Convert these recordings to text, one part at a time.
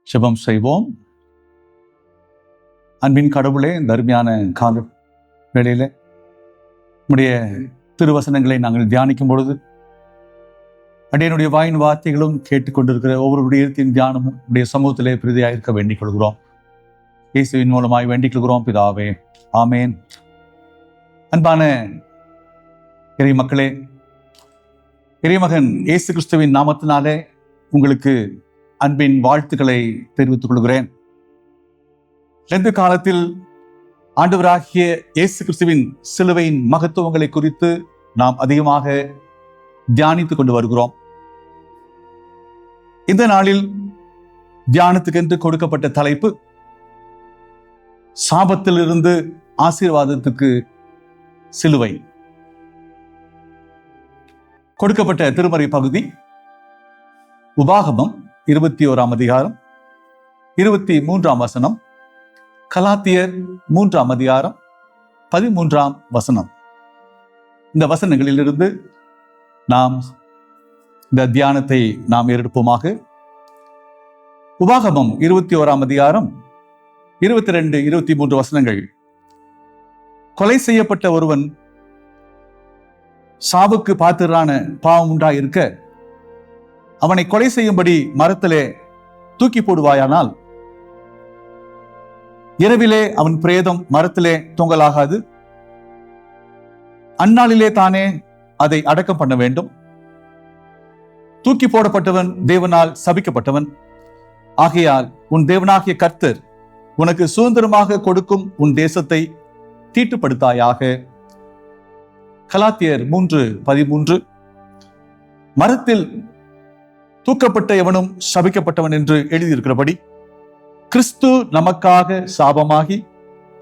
ஜெபம் செய்வோம். அன்பின் கடவுளே, இந்த அருமையான கால வேளையில நம்முடைய திருவசனங்களை நாங்கள் தியானிக்கும் பொழுது அடியனுடைய வாயின் வார்த்தைகளும் கேட்டுக்கொண்டிருக்கிற ஒவ்வொருடைய தியானமும் உடைய சமூகத்திலே பிரதியாக இருக்க வேண்டிக் கொள்கிறோம். இயேசுவின் மூலமாய் வேண்டிக் கொள்கிறோம் பிதாவே, ஆமேன். அன்பான இறை மக்களே, இறைமகன் இயேசு கிறிஸ்துவின் நாமத்தினாலே உங்களுக்கு அன்பின் வாழ்த்துக்களை தெரிவித்துக் கொள்கிறேன். இந்த காலத்தில் ஆண்டவராகிய இயேசு கிறிஸ்துவின் சிலுவையின் மகத்துவங்களை குறித்து நாம் அதிகமாக தியானித்துக் கொண்டு வருகிறோம். இந்த நாளில் தியானத்துக்கென்று கொடுக்கப்பட்ட தலைப்பு சாபத்திலிருந்து ஆசீர்வாதத்துக்கு சிலுவை. கொடுக்கப்பட்ட திருமறை பகுதி உபாகமம் 21 அதிகாரம் 23 வசனம், கலாத்தியர் 3 அதிகாரம் 13 வசனம். இந்த வசனங்களிலிருந்து நாம் இந்த தியானத்தை நாம் எடுப்போமாக. உபாகமம் 21 அதிகாரம் 22, 23 வசனங்கள். கொலை செய்யப்பட்ட ஒருவன் சாவுக்கு பாத்திரான பாவம் உண்டாயிருக்க அவனை கொலை செய்யும்படி மரத்திலே தூக்கி போடுவாயானால் இரவிலே அவன் பிரேதம் மரத்திலே தொங்கலாகாது. அந்நாளிலே தானே அதை அடக்கம் பண்ண வேண்டும். தூக்கி போடப்பட்டவன் தேவனால் சபிக்கப்பட்டவன். ஆகையால் உன் தேவனாகிய கர்த்தர் உனக்கு சுதந்திரமாக கொடுக்கும் உன் தேசத்தை தீட்டுப்படுத்தாயாக. கலாத்தியர் 3:13. மரத்தில் தூக்கப்பட்ட எவனும் சபிக்கப்பட்டவன் என்று எழுதியிருக்கிறபடி கிறிஸ்து நமக்காக சாபமாகி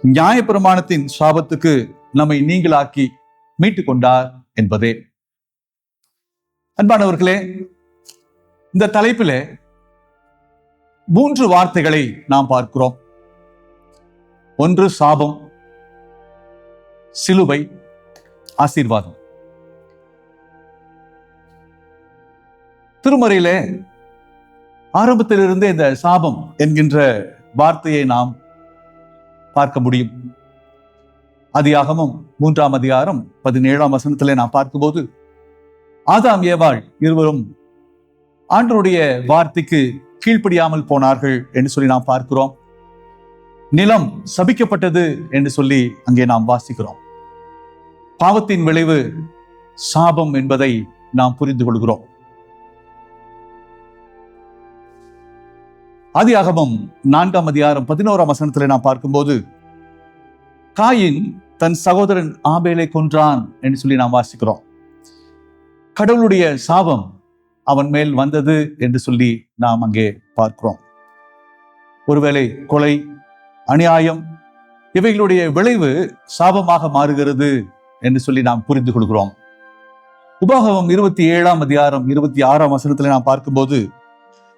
நியாயப்பிரமாணத்தின் சாபத்துக்கு நம்மை நீங்களாக்கி மீட்டுக் கொண்டார் என்பதே. அன்பானவர்களே, இந்த தலைப்பிலே 3 வார்த்தைகளை நாம் பார்க்கிறோம். ஒன்று சாபம், சிலுவை, ஆசீர்வாதம். திருமறையிலே ஆரம்பத்திலிருந்தே இந்த சாபம் என்கின்ற வார்த்தையை நாம் பார்க்க முடியும். ஆதியாகமம் 3 அதிகாரம் 17 வசனத்திலே நாம் பார்க்கும்போது ஆதாம் ஏவாள் இருவரும் ஆண்டவருடைய வார்த்தைக்கு கீழ்ப்படியாமல் போனார்கள் என்று சொல்லி நாம் பார்க்கிறோம். நிலம் சபிக்கப்பட்டது என்று சொல்லி அங்கே நாம் வாசிக்கிறோம். பாவத்தின் விளைவு சாபம் என்பதை நாம் புரிந்து கொள்கிறோம். ஆதியாகமம் 4 அதிகாரம் 11 வசனத்திலே நாம் பார்க்கும்போது காயின் தன் சகோதரன் ஆபேலை கொன்றான் என்று சொல்லி நாம் வாசிக்கிறோம். கடவுளுடைய சாபம் அவன் மேல் வந்தது என்று சொல்லி நாம் அங்கே பார்க்கிறோம். ஒருவேளை கொலை, அநியாயம் இவைகளுடைய விளைவு சாபமாக மாறுகிறது என்று சொல்லி நாம் புரிந்து கொள்கிறோம். உபாகமம் 27 அதிகாரம் 26 வசனத்திலே நாம் பார்க்கும்போது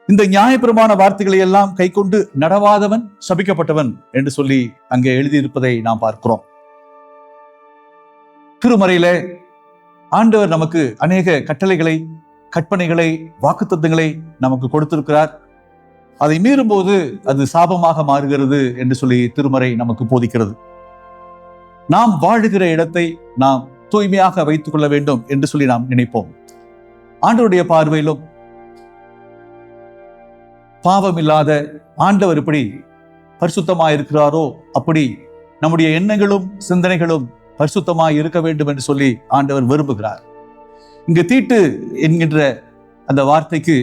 இந்த நியாயப்பிரமாண வார்த்தைகளை எல்லாம் கை கொண்டு நடவாதவன் சபிக்கப்பட்டவன் என்று சொல்லி அங்கே எழுதியிருப்பதை நாம் பார்க்கிறோம். திருமறையிலே ஆண்டவர் நமக்கு அநேக கட்டளைகளை, கற்பனைகளை, வாக்குத்தத்தங்களை நமக்கு கொடுத்திருக்கிறார். அதை மீறும் போது அது சாபமாக மாறுகிறது என்று சொல்லி திருமறை நமக்கு போதிக்கிறது. நாம் வாழுகிற இடத்தை நாம் தூய்மையாக வைத்துக் கொள்ள வேண்டும் என்று சொல்லி நாம் நினைப்போம். ஆண்டவருடைய பார்வையிலும் பாவம் இல்லாத ஆண்டவர் எப்படி பரிசுத்தமாய் இருக்கிறாரோ அப்படி நம்முடைய எண்ணங்களும் சிந்தனைகளும் பரிசுத்தமாய் இருக்க வேண்டும் என்று சொல்லி ஆண்டவர் விரும்புகிறார். இங்கு தீட்டு என்கின்ற அந்த வார்த்தைக்கு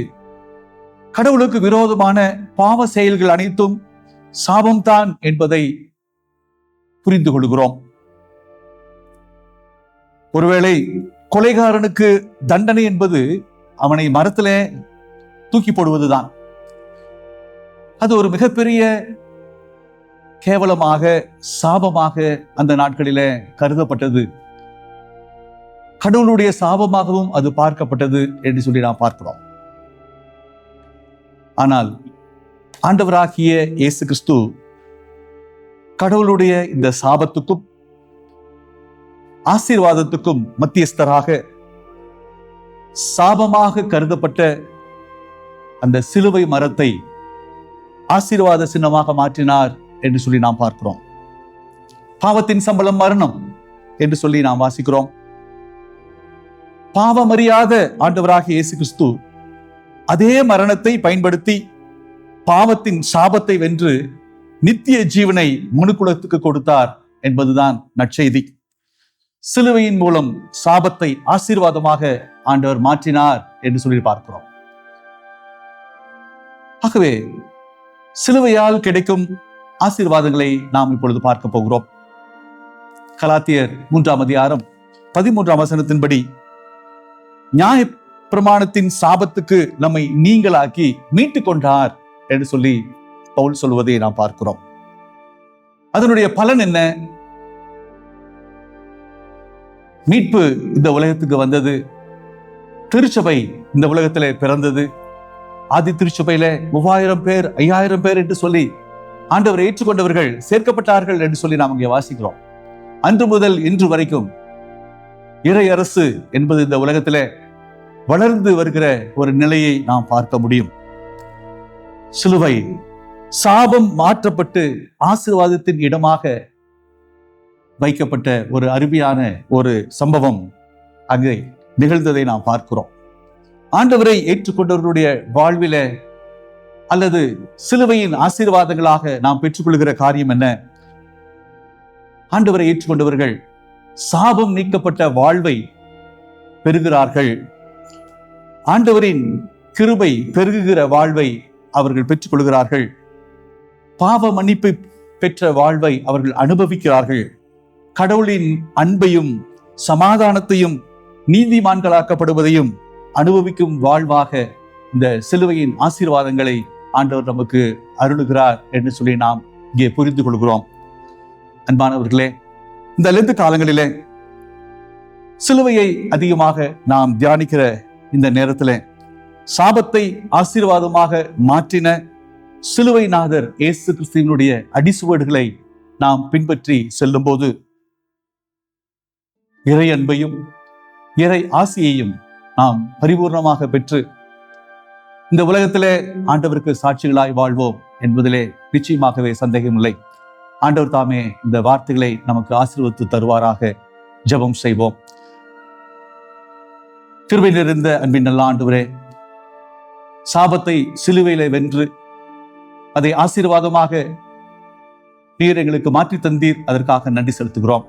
கடவுளுக்கு விரோதமான பாவ செயல்கள் அனைத்தும் சாபம்தான் என்பதை புரிந்து கொள்கிறோம். ஒருவேளை கொலைகாரனுக்கு தண்டனை என்பது அவனை மரத்திலே தூக்கி போடுவதுதான். அது ஒரு மிகப்பெரிய கேவலமாக, சாபமாக அந்த நாட்களிலே கருதப்பட்டது. கடவுளுடைய சாபமாகவும் அது பார்க்கப்பட்டது என்று சொல்லி நாம் பார்க்கிறோம். ஆனால் ஆண்டவராகிய இயேசு கிறிஸ்து கடவுளுடைய இந்த சாபத்துக்கும் ஆசீர்வாதத்துக்கும் மத்தியஸ்தராக சாபமாக கருதப்பட்ட அந்த சிலுவை மரத்தை ஆசீர்வாத சின்னமாக மாற்றினார் என்று சொல்லி நாம் பார்க்கிறோம். பாவத்தின் சம்பளம் மரணம் என்று சொல்லி நாம் வாசிக்கிறோம். பாவமறியாத ஆண்டவராகிய இயேசு கிறிஸ்து அதே மரணத்தை பயன்படுத்தி பாவத்தின் சாபத்தை வென்று நித்திய ஜீவனை மனுக்குலத்துக்கு கொடுத்தார் என்பதுதான் நற்செய்தி. சிலுவையின் மூலம் சாபத்தை ஆசீர்வாதமாக ஆண்டவர் மாற்றினார் என்று சொல்லி பார்க்கிறோம். ஆகவே சிலுவையால் கிடைக்கும் ஆசீர்வாதங்களை நாம் இப்பொழுது பார்க்க போகிறோம். கலாத்தியர் 3:13 நியாய பிரமாணத்தின் சாபத்துக்கு நம்மை நீங்களாக்கி மீட்டுக் கொண்டார் என்று சொல்லி பவுல் சொல்வதை நாம் பார்க்கிறோம். அதனுடைய பலன் என்ன? மீட்பு இந்த உலகத்துக்கு வந்தது. திருச்சபை இந்த உலகத்திலே பிறந்தது. ஆதி திருச்சபையில 3000 பேர் 5000 பேர் என்று சொல்லி ஆண்டவரை ஏற்றுக்கொண்டவர்கள் சேர்க்கப்பட்டார்கள் என்று சொல்லி நாம் இங்கே வாசிக்கிறோம். அன்று முதல் இன்று வரைக்கும் இறை அரசு என்பது இந்த உலகத்திலே வளர்ந்து வருகிற ஒரு நிலையை நாம் பார்க்க முடியும். சிலுவை சாபம் மாற்றப்பட்டு ஆசீர்வாதத்தின் இடமாக வைக்கப்பட்ட ஒரு அருமையான ஒரு சம்பவம் அங்கே நிகழ்ந்ததை நாம் பார்க்கிறோம். ஆண்டவரை ஏற்றுக்கொண்டவர்களுடைய வாழ்வில அல்லது சிலுவையின் ஆசீர்வாதங்களாக நாம் பெற்றுக்கொள்கிற காரியம் என்ன? ஆண்டவரை ஏற்றுக்கொண்டவர்கள் சாபம் நீக்கப்பட்ட வாழ்வை பெறுகிறார்கள். ஆண்டவரின் கிருபை பெருகுகிற வாழ்வை அவர்கள் பெற்றுக்கொள்கிறார்கள். பாவ மன்னிப்பு பெற்ற வாழ்வை அவர்கள் அனுபவிக்கிறார்கள். கடவுளின் அன்பையும் சமாதானத்தையும் நீதிமான்களாக்கப்படுவதையும் அனுபவிக்கும் வாழ்வாக இந்த சிலுவையின் ஆசீர்வாதங்களை ஆண்டவர் நமக்கு அருளுகிறார் என்று சொல்லி நாம் இங்கே புரிந்து கொள்கிறோம். அன்பானவர்களே, இந்த லெந்து காலங்களிலே சிலுவையை அதிகமாக நாம் தியானிக்கிற இந்த நேரத்தில் சாபத்தை ஆசீர்வாதமாக மாற்றின சிலுவைநாதர் இயேசு கிறிஸ்துவினுடைய அடிசுவடுகளை நாம் பின்பற்றி செல்லும் போது இறை அன்பையும் இறை ஆசியையும் நாம் பரிபூர்ணமாக பெற்று இந்த உலகத்திலே ஆண்டவருக்கு சாட்சிகளாய் வாழ்வோம் என்பதிலே நிச்சயமாகவே சந்தேகமில்லை. ஆண்டவர் தாமே இந்த வார்த்தைகளை நமக்கு ஆசீர்வதித்து தருவாராக. ஜெபம் செய்வோம். கிருபை நிறைந்த அன்பின் நல்ல ஆண்டவரே, சாபத்தை சிலுவையிலே வென்று அதை ஆசீர்வாதமாக நீர் எங்களுக்கு மாற்றி தந்தீர். அதற்காக நன்றி செலுத்துகிறோம்.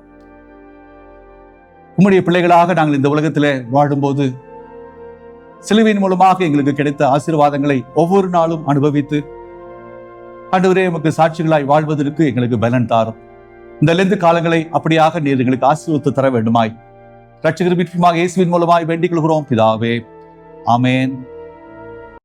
உம்முடைய பிள்ளைகளாக நாங்கள் இந்த உலகத்திலே வாழும்போது சிலுவையின் மூலமாக எங்களுக்கு கிடைத்த ஆசீர்வாதங்களை ஒவ்வொரு நாளும் அனுபவித்து ஆண்டவரே உமக்கு சாட்சிகளாய் வாழ்வதற்கு எங்களுக்கு பலன் தாரும். இந்த லெந்து காலங்களை அப்படியாக நீர் எங்களுக்கு ஆசீர்வதித்து தர வேண்டுமாய் இரட்சகர் மீட்புமாக இயேசுவின் மூலமாய் வேண்டிக் கொள்கிறோம் பிதாவே. ஆமென்.